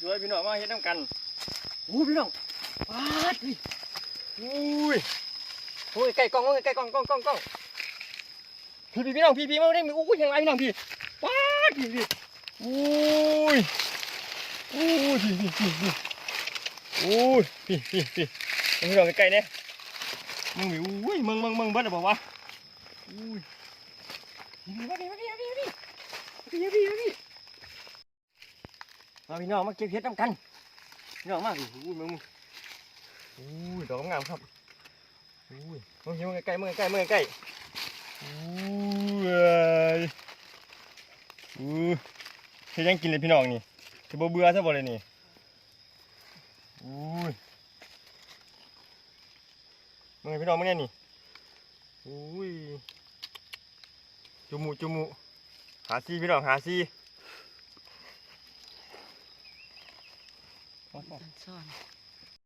สวยๆพี่น้องมาเฮ็ดน้ำกันพี่น้องปาดพี่ไก่กล้องไก่กล้องพี่น้องพี่มาได้มีเห็นไรพี่น้องพี่ปาดพี่พี่พี่น้องไก่เนี่ยมึงเบิ้ลหรือเปล่าวะมาพี่น้องมาเก็บเห็ดน้ำกันพี่น้องมามึงดอกงามครับมึงใกล้เฮ็ดยังกินเลยพี่น้องนี่จะเบื่อซะบ่เลยนี่มึงพี่น้องมึงเนี่ยนี่จุมุหาซีพี่น้องหาซี